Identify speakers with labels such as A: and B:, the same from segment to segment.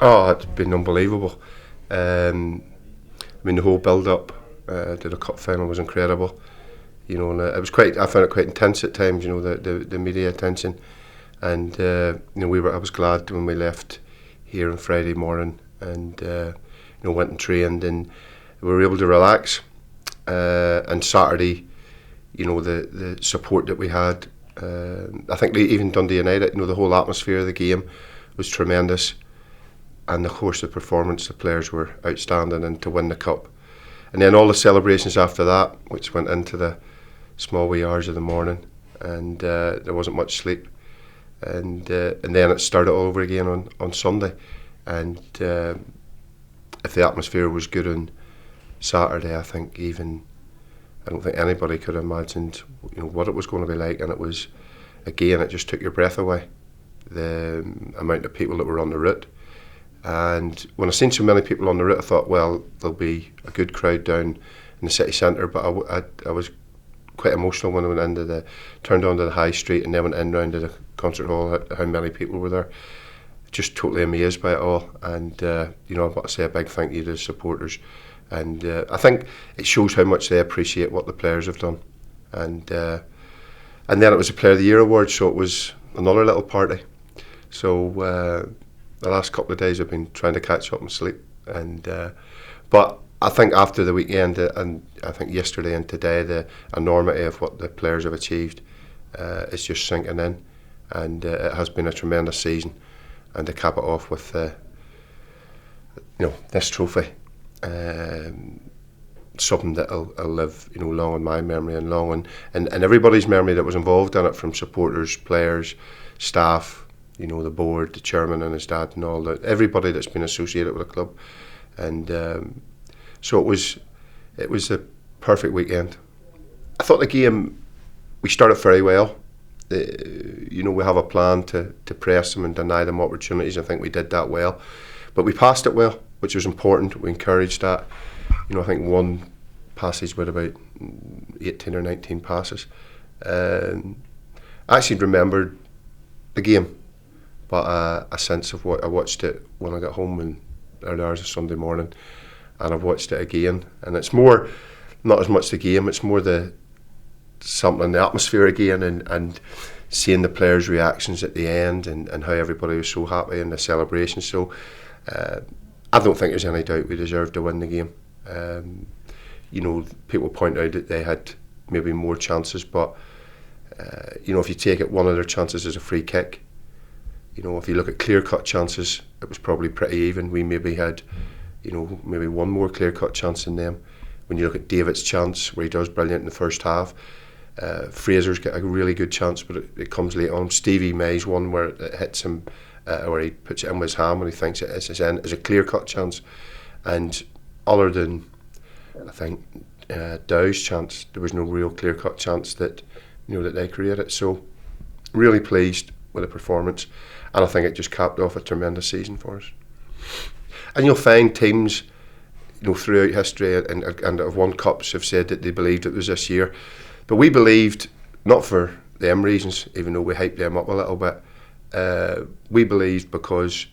A: Oh, it's been unbelievable. I mean, the whole build-up to the cup final was incredible. You know, and it was quite. I found it quite intense at times. You know, the media attention, and you know, I was glad when we left here on Friday morning, and you know, went and trained, and we were able to relax. And Saturday, you know, the support that we had. I think even Dundee United, you know, the whole atmosphere of the game was tremendous, and of course the performance, the players were outstanding, and to win the cup, and then all the celebrations after that, which went into the small wee hours of the morning, and there wasn't much sleep, and then it started all over again on Sunday, and if the atmosphere was good on Saturday, I don't think anybody could have imagined, you know, what it was going to be like, and it was, again, it just took your breath away, the amount of people that were on the route. And when I seen so many people on the route, I thought, well, there'll be a good crowd down in the city centre, but I was quite emotional when I went turned onto the high street, and then went in round to the concert hall, how many people were there. Just totally amazed by it all, and you know, I've got to say a big thank you to the supporters, and I think it shows how much they appreciate what the players have done, and then it was a Player of the Year award, so it was another little party. So the last couple of days I've been trying to catch up and sleep, and but I think after the weekend, and I think yesterday and today, the enormity of what the players have achieved is just sinking in, and it has been a tremendous season. And to cap it off with you know, this trophy, something that'll live, you know, long in my memory, and long in everybody's memory that was involved in it, from supporters, players, staff, you know, the board, the chairman and his dad, and all that, everybody that's been associated with the club. And so it was a perfect weekend. I thought the game, we started very well. You know, we have a plan to press them and deny them opportunities. I think we did that well, but we passed it well, which was important. We encouraged that. You know, I think one passage with about 18 or 19 passes. I actually remembered the game, but a sense of what I watched it when I got home in early hours of Sunday morning, and I've watched it again, and it's more, not as much the game, it's more the atmosphere again, and seeing the players' reactions at the end, and how everybody was so happy in the celebration. So I don't think there's any doubt we deserved to win the game. You know, people point out that they had maybe more chances, but you know, if you take it, one of their chances is a free kick. You know, if you look at clear-cut chances, it was probably pretty even. We maybe had, you know, maybe one more clear-cut chance than them. When you look at David's chance, where he does brilliant in the first half, Fraser's got a really good chance, but it comes late on. Stevie May's one where it hits him, or he puts it in with his hand when he thinks it is his end, is a clear-cut chance. And other than, I think, Dow's chance, there was no real clear-cut chance that, you know, that they created. So really pleased with the performance, and I think it just capped off a tremendous season for us. And you'll find teams, you know, throughout history and have won cups have said that they believed it was this year, but we believed, not for them reasons, even though we hyped them up a little bit. We believed because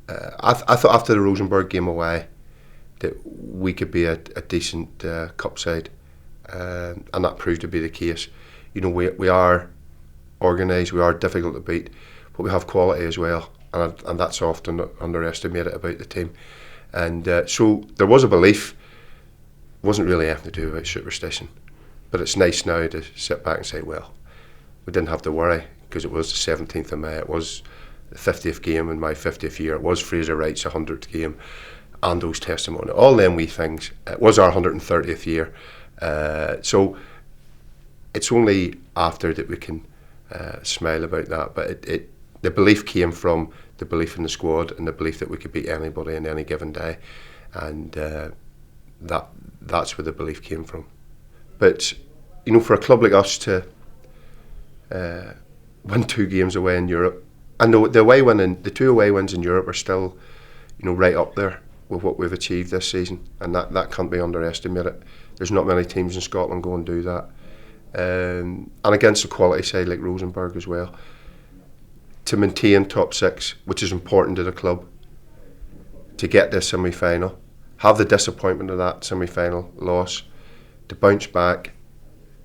A: I thought after the Rosenborg game away that we could be a decent cup side, and that proved to be the case. You know, we are organised, we are difficult to beat, but we have quality as well, and that's often underestimated about the team. And so there was a belief. It wasn't really anything to do about superstition, but it's nice now to sit back and say, well, we didn't have to worry, because it was the 17th of May, it was the 50th game in my 50th year, it was Fraser Wright's 100th game, Ando's testimony, all them wee things. It was our 130th year, so it's only after that we can smile about that, but the belief came from the belief in the squad and the belief that we could beat anybody in any given day, and that's where the belief came from. But you know, for a club like us to win 2 games away in Europe, and the 2 away wins in Europe are still, you know, right up there with what we've achieved this season, and that can't be underestimated. There's not many teams in Scotland go and do that, and against a quality side like Rosenborg as well. To maintain top 6, which is important to the club, to get to a semi-final, have the disappointment of that semi-final loss, to bounce back,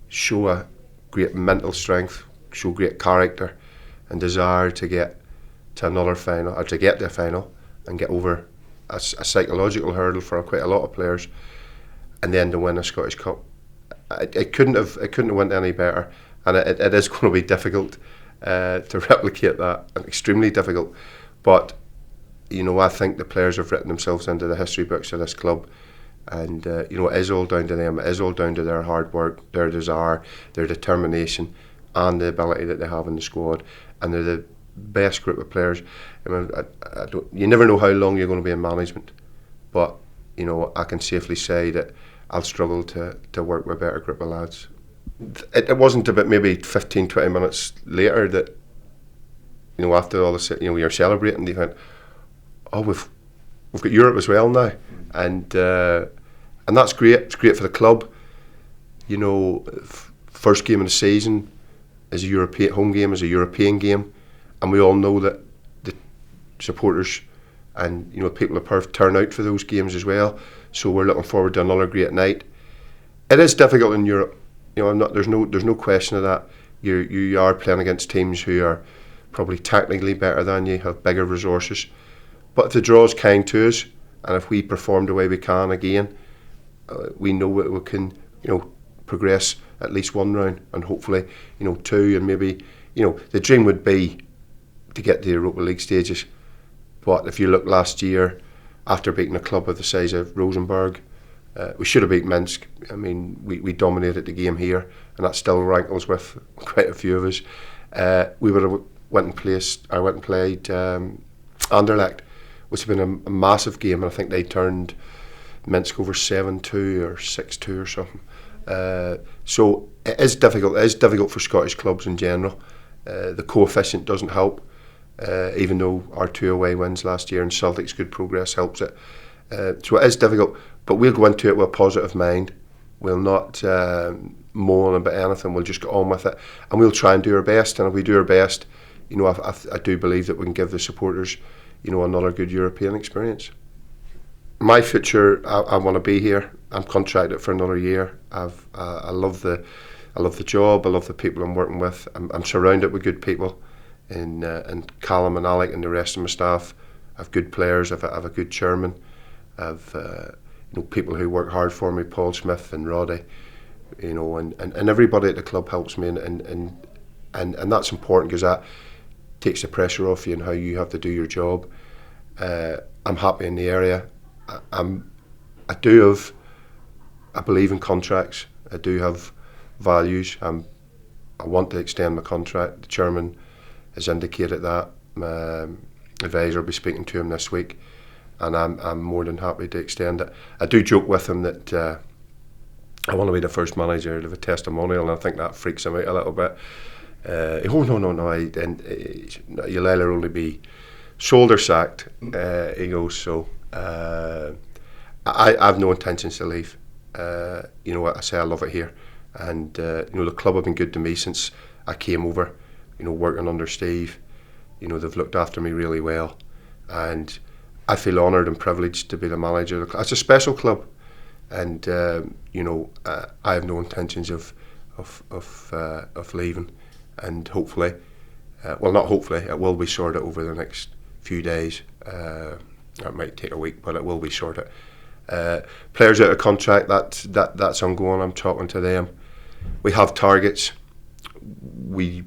A: show a great mental strength, show great character and desire to get to another final, or to get to a final and get over a psychological hurdle for quite a lot of players, and then to win a Scottish Cup. It couldn't have went any better, and it is going to be difficult to replicate that, and extremely difficult. But I think the players have written themselves into the history books of this club, and it is all down to them. It is all down to their hard work, their desire, their determination, and the ability that they have in the squad. And they're the best group of players. You never know how long you're going to be in management, but I can safely say that I'll struggle to work with a better group of lads. It wasn't about maybe 15-20 minutes later that after all this, you're celebrating, you went, oh, we've got Europe as well now, and that's great. It's great for the club. First game of the season is a European home game, is a European game, and we all know that the supporters and people of Perth turn out for those games as well. So we're looking forward to another great night. It is difficult in Europe. There's no question of that. You are playing against teams who are probably technically better than you, have bigger resources. But if the draw is kind to us, and if we perform the way we can again, we know that we can, progress at least one round, and hopefully, two, and maybe, the dream would be to get to the Europa League stages. But if you look last year, after beating a club of the size of Rosenborg, we should have beat Minsk. I mean, we dominated the game here, and that still rankles with quite a few of us. We would have went and played Anderlecht, which would have been a massive game, and I think they turned Minsk over 7-2 or 6-2 or something. So it is difficult. It is difficult for Scottish clubs in general. The coefficient doesn't help, even though our 2 away wins last year and Celtic's good progress helps it. So it is difficult, but we'll go into it with a positive mind. We'll not moan about anything. We'll just get on with it, and we'll try and do our best. And if we do our best, I do believe that we can give the supporters, another good European experience. My future, I want to be here. I'm contracted for another year. I love the job. I love the people I'm working with. I'm surrounded with good people, in Callum and Alec and the rest of my staff. I have good players. I have a good chairman. I have people who work hard for me, Paul Smith and Roddy. And everybody at the club helps me, and that's important, because that takes the pressure off you and how you have to do your job. I'm happy in the area. I believe in contracts. I do have values. I want to extend my contract. The chairman has indicated that. My advisor will be speaking to him this week, and I'm more than happy to extend it. I do joke with him that I want to be the first manager to have a testimonial, and I think that freaks him out a little bit. Oh no! You'll either only be sold or sacked. He goes, so. I have no intentions to leave. I say I love it here, and the club have been good to me since I came over. Working under Steve, they've looked after me really well, and I feel honoured and privileged to be the manager of the club. It's a special club, and I have no intentions of leaving, and hopefully, not hopefully, it will be sorted over the next few days. It might take a week, but it will be sorted. Players out of contract, that's ongoing. I'm talking to them. We have targets. We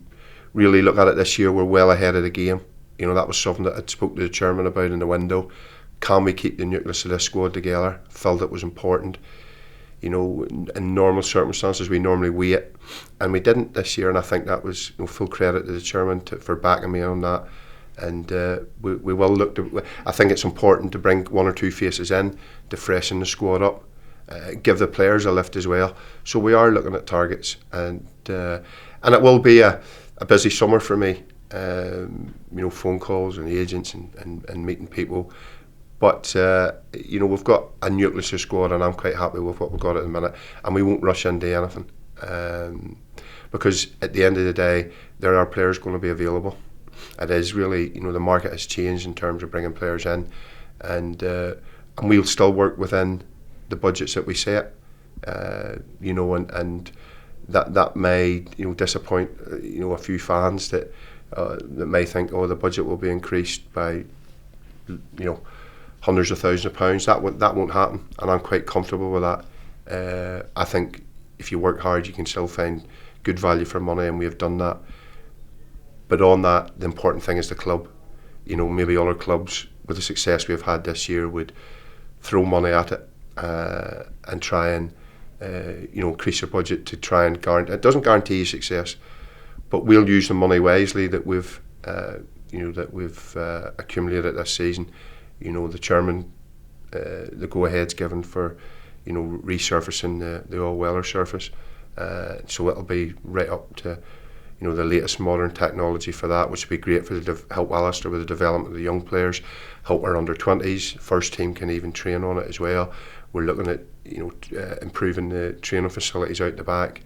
A: really look at it this year. We're well ahead of the game. That was something that I spoke to the chairman about in the window. Can we keep the nucleus of this squad together? Felt it was important. In normal circumstances, we normally wait, and we didn't this year. And I think that was full credit to the chairman for backing me on that. And we will look to. I think it's important to bring 1 or 2 faces in to freshen the squad up, give the players a lift as well. So we are looking at targets, and it will be a busy summer for me. Phone calls and agents and meeting people. But we've got a nucleus of squad, and I'm quite happy with what we've got at the minute. And we won't rush into anything, because at the end of the day, there are players going to be available. It is really, the market has changed in terms of bringing players in. and we'll still work within the budgets that we set. And that may disappoint a few fans that may think, oh, the budget will be increased by hundreds of thousands of pounds. That won't happen, and I'm quite comfortable with that. I think if you work hard, you can still find good value for money, and we have done that. But on that, the important thing is the club. Maybe other clubs with the success we've had this year would throw money at it and try and increase your budget to try and guarantee. It doesn't guarantee you success, but we'll use the money wisely that we've accumulated this season. The chairman, the go-ahead's given for resurfacing the all-weather surface, so it'll be right up to the latest modern technology for that, which would be great for help Alistair with the development of the young players, help our under-20s. First team can even train on it as well. We're looking at improving the training facilities out the back.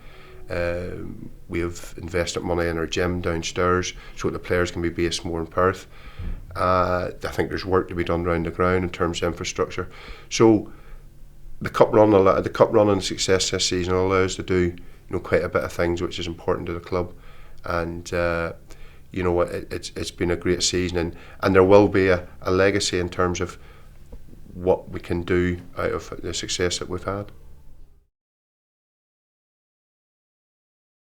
A: We have invested money in our gym downstairs so that the players can be based more in Perth. I think there's work to be done around the ground in terms of infrastructure. So the cup run and success this season will allow us to do quite a bit of things which is important to the club. And it's been a great season, and there will be a legacy in terms of what we can do out of the success that we've had.